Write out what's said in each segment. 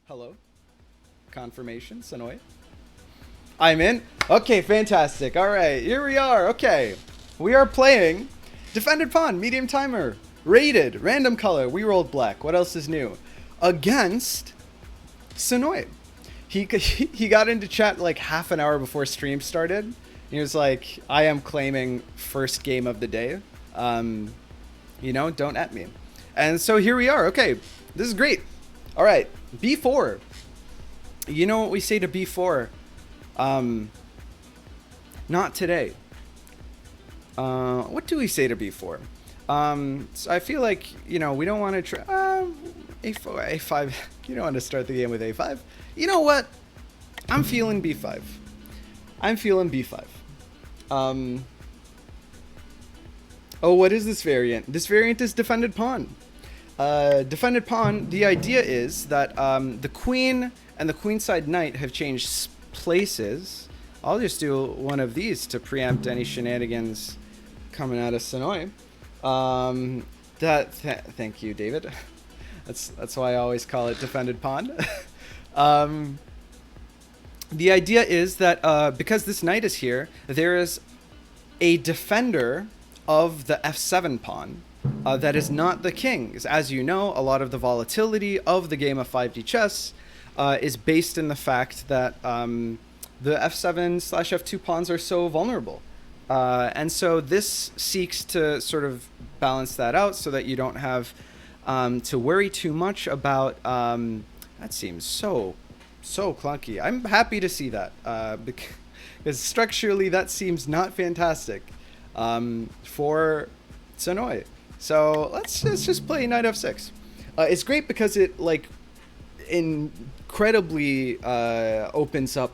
Hello. Confirmation, Sonoy. I'm in. Okay, fantastic. All right, here we are. Okay, we are playing Defended Pawn, medium timer, rated, random color. We rolled black. What else is new? Against Sonoy. He got into chat like half an hour before stream started. He was like, "I am claiming first game of the day. Don't at me." And so here we are. Okay, this is great. All right, B4. You know what we say to B4? Not today. What do we say to B4? So I feel like, we don't want to try... A4, A5. You don't want to start the game with A5. You know what? I'm feeling B5. I'm feeling B5. Oh, what is this variant? This variant is Defended Pawn. Defended Pawn, the idea is that the queen and the queenside knight have changed places. I'll just do one of these to preempt any shenanigans coming out of Sonoy. Thank you, David. That's why I always call it Defended Pawn. The idea is that because this knight is here, there is a defender of the f7 pawn that is not the king. As you know, a lot of the volatility of the game of 5D chess is based in the fact that the f7/f2 pawns are so vulnerable. And so this seeks to sort of balance that out so that you don't have to worry too much about... that seems so clunky. I'm happy to see that because structurally that seems not fantastic for Sonoy. So let's just play knight f6. It's great because it like incredibly opens up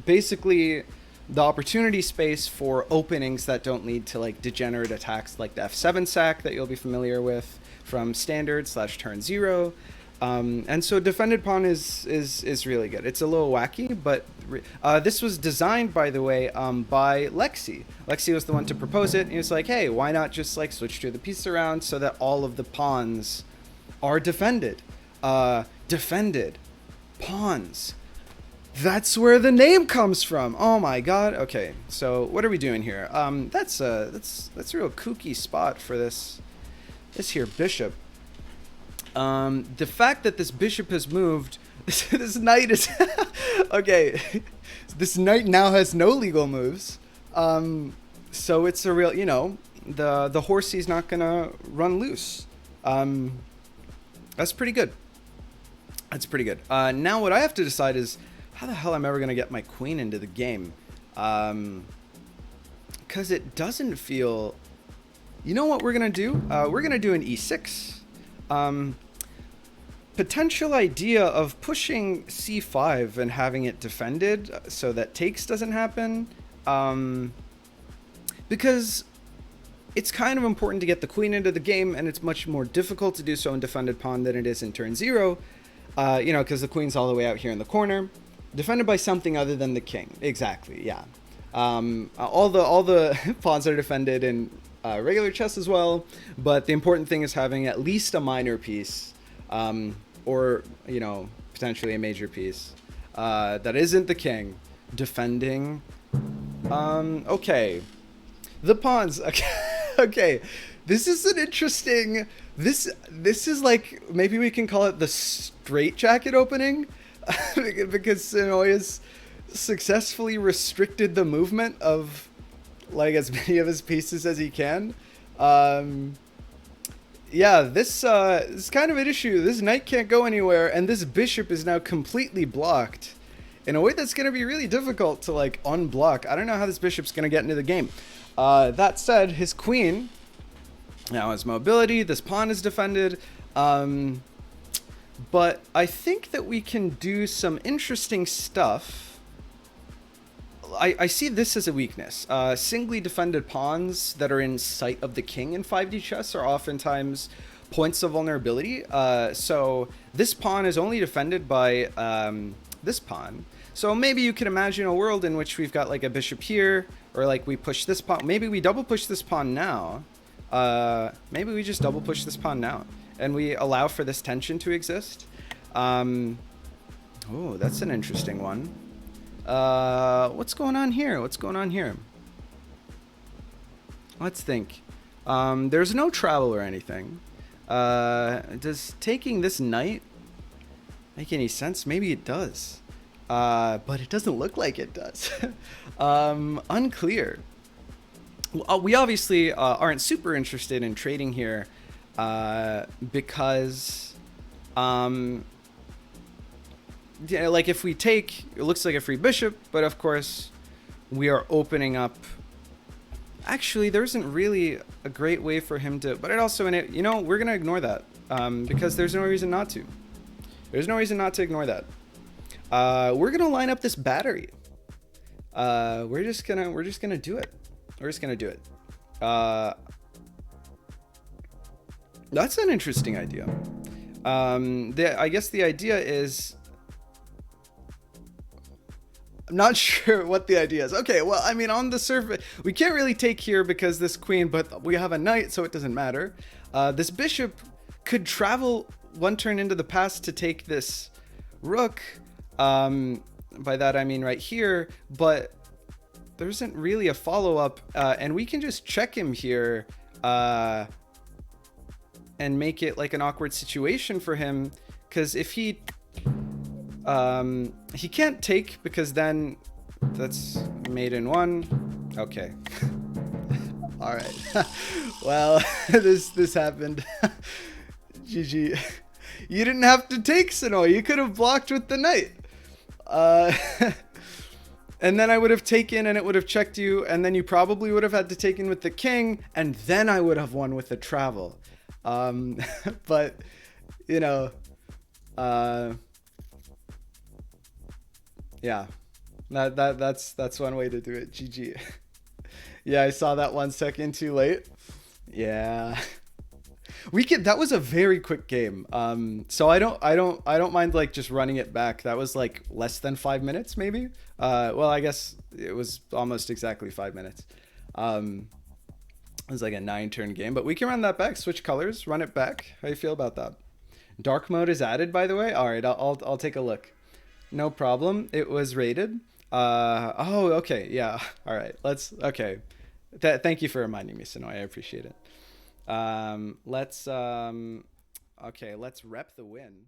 basically the opportunity space for openings that don't lead to like degenerate attacks like the f7 sack that you'll be familiar with from standard / turn 0. And so Defended Pawn is really good. It's a little wacky, but this was designed, by the way, by Lexi. Lexi was the one to propose it, and he was like, hey, why not just like switch the piece around so that all of the pawns are defended? Defended pawns. That's where the name comes from. Oh my god. Okay, so what are we doing here? That's a real kooky spot for this here bishop. The fact that this bishop has moved, this knight is okay. This knight now has no legal moves, so it's a real, the horsey's not gonna run loose. That's pretty good. That's pretty good. Now what I have to decide is how the hell I'm ever gonna get my queen into the game, because it doesn't feel. You know what we're gonna do? We're gonna do an e6. Potential idea of pushing c5 and having it defended so that takes doesn't happen, because it's kind of important to get the queen into the game, and it's much more difficult to do so in Defended Pawn than it is in turn 0, because the queen's all the way out here in the corner, defended by something other than the king. Exactly, yeah. All the pawns are defended in regular chess as well, but the important thing is having at least a minor piece, or potentially a major piece that isn't the king defending. Okay, the pawns. Okay, this is an interesting. This is like, maybe we can call it the straitjacket opening, because Sonoy has successfully restricted the movement of like as many of his pieces as he can. Yeah, this is kind of an issue. This knight can't go anywhere, and this bishop is now completely blocked in a way that's going to be really difficult to like unblock. I don't know how this bishop's going to get into the game. That said, his queen now has mobility. This pawn is defended. But I think that we can do some interesting stuff. I see this as a weakness. Singly defended pawns that are in sight of the king in 5D chess are oftentimes points of vulnerability. So this pawn is only defended by this pawn. So maybe you can imagine a world in which we've got like a bishop here, or like we push this pawn. Maybe we double push this pawn now. Maybe we just double push this pawn now. and we allow for this tension to exist. Um, oh, that's an interesting one. What's going on here? What's going on here? Let's think. There's no travel or anything. Does taking this knight make any sense? Maybe it does. But it doesn't look like it does. Unclear. We obviously aren't super interested in trading here because, yeah, like if we take, it looks like a free bishop, but of course we are opening up. Actually, there isn't really a great way for him to, but it also, you know, we're going to ignore that because there's no reason not to. There's no reason not to ignore that. We're going to line up this battery. We're just gonna do it. We're just gonna do it. That's an interesting idea. I guess the idea is, I'm not sure what the idea is. Okay, well, I mean, on the surface, we can't really take here because this queen, but we have a knight, so it doesn't matter. This bishop could travel one turn into the past to take this rook. By that I mean right here, but there isn't really a follow-up, and we can just check him here and make it like an awkward situation for him, because if he can't take, because then that's mate in one. Okay. All right. Well, this happened. GG. You didn't have to take, Sonoy. You could have blocked with the knight. And then I would have taken and it would have checked you, and then you probably would have had to take in with the king, and then I would have won with the travel. But you know, yeah, that's one way to do it. GG. Yeah, I saw that 1 second too late. Yeah. That was a very quick game. So I don't mind like just running it back. That was like less than 5 minutes, maybe. Well, I guess it was almost exactly 5 minutes. It was like a 9-turn game, but we can run that back. Switch colors, run it back. How do you feel about that? Dark mode is added, by the way. All right, I'll take a look. No problem. It was rated. Oh, okay, yeah. All right, okay. Thank you for reminding me, Sonoy. I appreciate it. Let's rep the win.